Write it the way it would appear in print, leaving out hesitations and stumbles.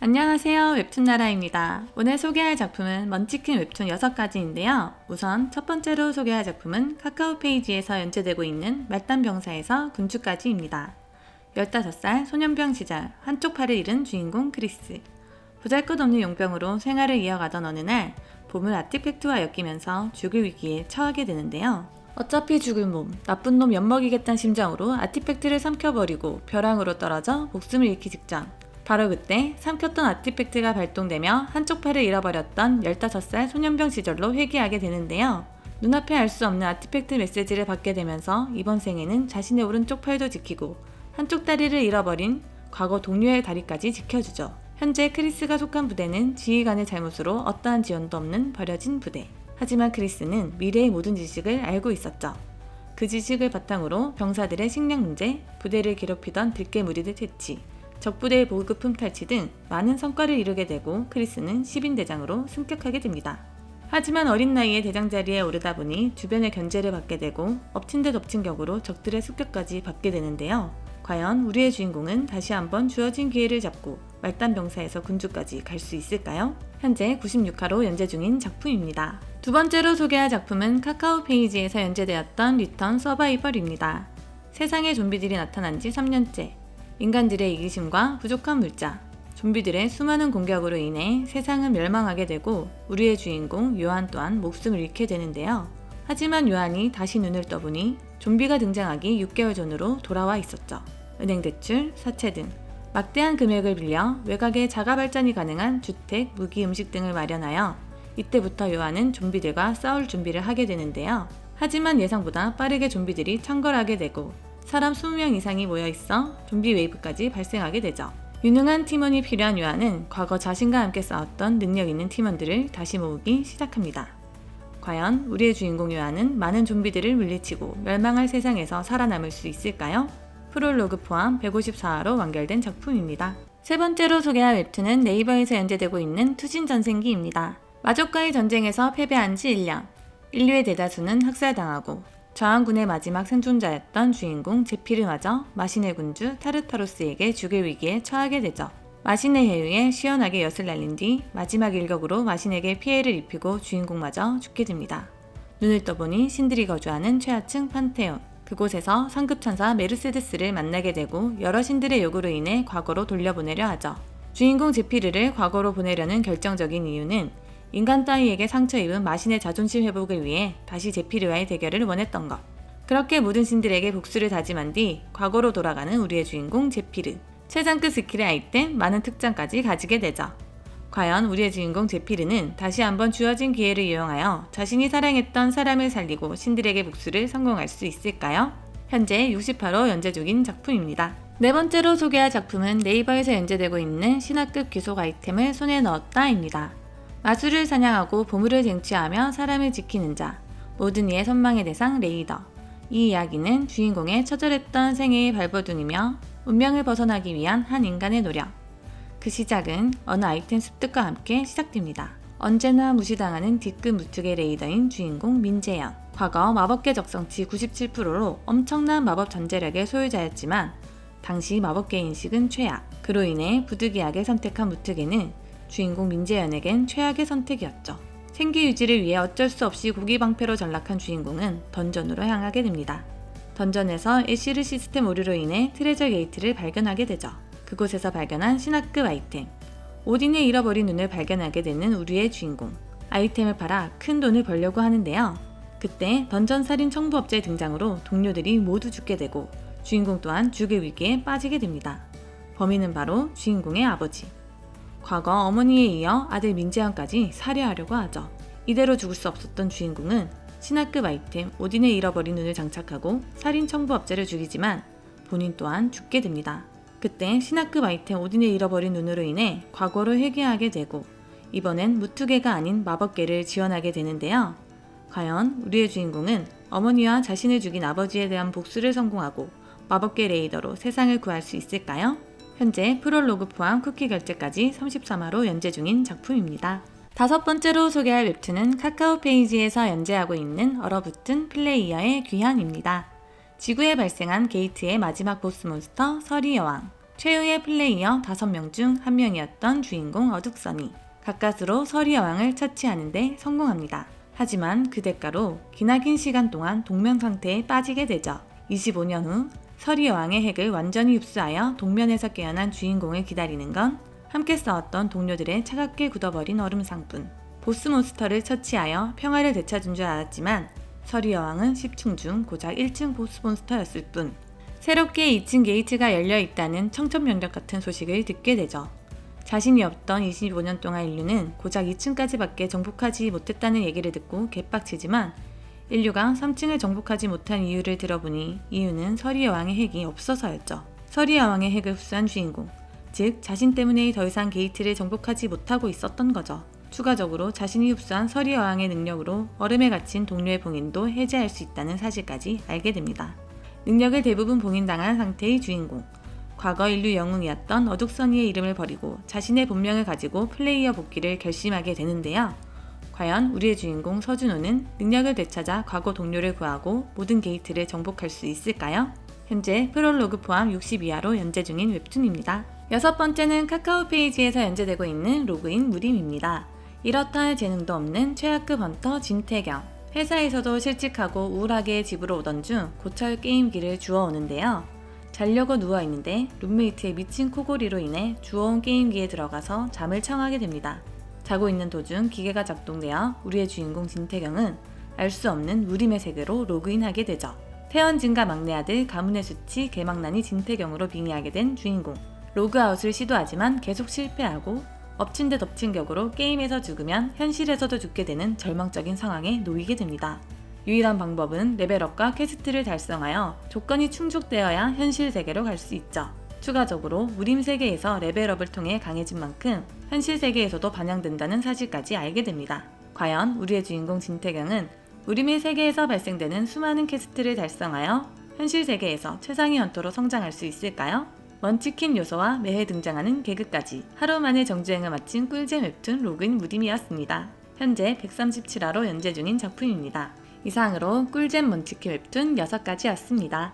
안녕하세요. 웹툰나라입니다. 오늘 소개할 작품은 먼치킨 웹툰 6가지인데요. 우선 첫 번째로 소개할 작품은 카카오 페이지에서 연재되고 있는 말단병사에서 군주까지입니다. 15살 소년병 시절 한쪽 팔을 잃은 주인공 크리스. 보잘것없는 용병으로 생활을 이어가던 어느 날 보물 아티팩트와 엮이면서 죽을 위기에 처하게 되는데요. 어차피 죽을 몸, 나쁜 놈 엿먹이겠다는 심정으로 아티팩트를 삼켜버리고 벼랑으로 떨어져 목숨을 잃기 직전. 바로 그때 삼켰던 아티팩트가 발동되며 한쪽 팔을 잃어버렸던 15살 소년병 시절로 회귀하게 되는데요. 눈앞에 알 수 없는 아티팩트 메시지를 받게 되면서 이번 생에는 자신의 오른쪽 팔도 지키고 한쪽 다리를 잃어버린 과거 동료의 다리까지 지켜주죠. 현재 크리스가 속한 부대는 지휘관의 잘못으로 어떠한 지원도 없는 버려진 부대. 하지만 크리스는 미래의 모든 지식을 알고 있었죠. 그 지식을 바탕으로 병사들의 식량 문제, 부대를 괴롭히던 들깨 무리들 퇴치, 적부대의 보급품 탈취 등 많은 성과를 이루게 되고 크리스는 10인 대장으로 승격하게 됩니다. 하지만 어린 나이에 대장 자리에 오르다 보니 주변의 견제를 받게 되고 엎친 데 덮친 격으로 적들의 습격까지 받게 되는데요. 과연 우리의 주인공은 다시 한번 주어진 기회를 잡고 말단병사에서 군주까지 갈 수 있을까요? 현재 96화로 연재 중인 작품입니다. 두 번째로 소개할 작품은 카카오 페이지에서 연재되었던 리턴 서바이벌입니다. 세상에 좀비들이 나타난 지 3년째. 인간들의 이기심과 부족한 물자, 좀비들의 수많은 공격으로 인해 세상은 멸망하게 되고 우리의 주인공 요한 또한 목숨을 잃게 되는데요. 하지만 요한이 다시 눈을 떠보니 좀비가 등장하기 6개월 전으로 돌아와 있었죠. 은행 대출, 사채 등 막대한 금액을 빌려 외곽에 자가 발전이 가능한 주택, 무기, 음식 등을 마련하여 이때부터 요한은 좀비들과 싸울 준비를 하게 되는데요. 하지만 예상보다 빠르게 좀비들이 창궐하게 되고 사람 20명 이상이 모여있어 좀비 웨이브까지 발생하게 되죠. 유능한 팀원이 필요한 요한은 과거 자신과 함께 싸웠던 능력 있는 팀원들을 다시 모으기 시작합니다. 과연 우리의 주인공 요한은 많은 좀비들을 물리치고 멸망할 세상에서 살아남을 수 있을까요? 프롤로그 포함 154화로 완결된 작품입니다. 세 번째로 소개할 웹툰은 네이버에서 연재되고 있는 투신전생기입니다. 마족과의 전쟁에서 패배한 지 1년. 인류의 대다수는 학살당하고 저항군의 마지막 생존자였던 주인공 제피르마저 마신의 군주 타르타로스에게 죽을 위기에 처하게 되죠. 마신의 해유에 시원하게 엿을 날린 뒤 마지막 일격으로 마신에게 피해를 입히고 주인공마저 죽게 됩니다. 눈을 떠보니 신들이 거주하는 최하층 판테온. 그곳에서 상급천사 메르세데스를 만나게 되고 여러 신들의 요구로 인해 과거로 돌려보내려 하죠. 주인공 제피르를 과거로 보내려는 결정적인 이유는 인간 따위에게 상처 입은 마신의 자존심 회복을 위해 다시 제피르와의 대결을 원했던 것. 그렇게 모든 신들에게 복수를 다짐한 뒤 과거로 돌아가는 우리의 주인공 제피르. 최장급 스킬의 아이템, 많은 특장까지 가지게 되죠. 과연 우리의 주인공 제피르는 다시 한번 주어진 기회를 이용하여 자신이 사랑했던 사람을 살리고 신들에게 복수를 성공할 수 있을까요? 현재 60화로 연재 중인 작품입니다. 네 번째로 소개할 작품은 네이버에서 연재되고 있는 신화급 귀속 아이템을 손에 넣었다입니다. 마술을 사냥하고 보물을 쟁취하며 사람을 지키는 자, 모든 이의 선망의 대상 레이더. 이 이야기는 주인공의 처절했던 생애의 발버둥이며 운명을 벗어나기 위한 한 인간의 노력. 그 시작은 어느 아이템 습득과 함께 시작됩니다. 언제나 무시당하는 D급 무특의 레이더인 주인공 민재현. 과거 마법계 적성치 97%로 엄청난 마법 전제력의 소유자였지만 당시 마법계 인식은 최악. 그로 인해 부득이하게 선택한 무특에는 주인공 민재현에겐 최악의 선택이었죠. 생기 유지를 위해 어쩔 수 없이 고기방패로 전락한 주인공은 던전으로 향하게 됩니다. 던전에서 애쉬르 시스템 오류로 인해 트레저 게이트를 발견하게 되죠. 그곳에서 발견한 신화급 아이템, 오딘의 잃어버린 눈을 발견하게 되는 우리의 주인공. 아이템을 팔아 큰 돈을 벌려고 하는데요. 그때 던전 살인 청부업자의 등장으로 동료들이 모두 죽게 되고 주인공 또한 죽을 위기에 빠지게 됩니다. 범인은 바로 주인공의 아버지. 과거 어머니에 이어 아들 민재현까지 살해하려고 하죠. 이대로 죽을 수 없었던 주인공은 신화급 아이템 오딘의 잃어버린 눈을 장착하고 살인 청부업자를 죽이지만 본인 또한 죽게 됩니다. 그때 신화급 아이템 오딘의 잃어버린 눈으로 인해 과거로 회귀하게 되고 이번엔 무투계가 아닌 마법계를 지원하게 되는데요. 과연 우리의 주인공은 어머니와 자신을 죽인 아버지에 대한 복수를 성공하고 마법계 레이더로 세상을 구할 수 있을까요? 현재 프롤로그 포함 쿠키 결제까지 33화로 연재 중인 작품입니다. 다섯 번째로 소개할 웹툰은 카카오 페이지에서 연재하고 있는 얼어붙은 플레이어의 귀환입니다. 지구에 발생한 게이트의 마지막 보스 몬스터 서리 여왕. 최후의 플레이어 5명 중 1명이었던 주인공 어둑선이 가까스로 서리 여왕을 처치하는 데 성공합니다. 하지만 그 대가로 기나긴 시간 동안 동면 상태에 빠지게 되죠. 25년 후 서리 여왕의 핵을 완전히 흡수하여 동면에서 깨어난 주인공을 기다리는 건 함께 싸웠던 동료들의 차갑게 굳어버린 얼음상뿐. 보스 몬스터를 처치하여 평화를 되찾은 줄 알았지만 서리 여왕은 10층 중 고작 1층 보스 몬스터였을 뿐. 새롭게 2층 게이트가 열려있다는 청천벽력 같은 소식을 듣게 되죠. 자신이 없던 25년 동안 인류는 고작 2층까지밖에 정복하지 못했다는 얘기를 듣고 개빡치지만 인류가 3층을 정복하지 못한 이유를 들어보니 이유는 서리 여왕의 핵이 없어서였죠. 서리 여왕의 핵을 흡수한 주인공, 즉 자신 때문에 더 이상 게이트를 정복하지 못하고 있었던 거죠. 추가적으로 자신이 흡수한 서리 여왕의 능력으로 얼음에 갇힌 동료의 봉인도 해제할 수 있다는 사실까지 알게 됩니다. 능력을 대부분 봉인당한 상태의 주인공, 과거 인류 영웅이었던 어둑선이의 이름을 버리고 자신의 본명을 가지고 플레이어 복귀를 결심하게 되는데요. 과연 우리의 주인공 서준호는 능력을 되찾아 과거 동료를 구하고 모든 게이트를 정복할 수 있을까요? 현재 프롤로그 포함 60이하로 연재 중인 웹툰입니다. 6번째는 카카오 페이지에서 연재되고 있는 로그인 무림입니다. 이렇다 할 재능도 없는 최하급 헌터 진태경. 회사에서도 실직하고 우울하게 집으로 오던 중 고철 게임기를 주워오는데요. 자려고 누워있는데 룸메이트의 미친 코골이로 인해 주워온 게임기에 들어가서 잠을 청하게 됩니다. 자고 있는 도중 기계가 작동되어 우리의 주인공 진태경은 알 수 없는 무림의 세계로 로그인하게 되죠. 태연진과 막내 아들 가문의 수치 개망난이 진태경으로 빙의하게 된 주인공. 로그아웃을 시도하지만 계속 실패하고 엎친 데 덮친 격으로 게임에서 죽으면 현실에서도 죽게 되는 절망적인 상황에 놓이게 됩니다. 유일한 방법은 레벨업과 퀘스트를 달성하여 조건이 충족되어야 현실 세계로 갈 수 있죠. 추가적으로 무림 세계에서 레벨업을 통해 강해진 만큼 현실 세계에서도 반영된다는 사실까지 알게 됩니다. 과연 우리의 주인공 진태경은 무림의 세계에서 발생되는 수많은 퀘스트를 달성하여 현실 세계에서 최상위 헌터로 성장할 수 있을까요? 먼치킨 요소와 매해 등장하는 개그까지 하루 만에 정주행을 마친 꿀잼 웹툰 로그인 무림이었습니다. 현재 137화로 연재 중인 작품입니다. 이상으로 꿀잼 먼치킨 웹툰 6가지였습니다.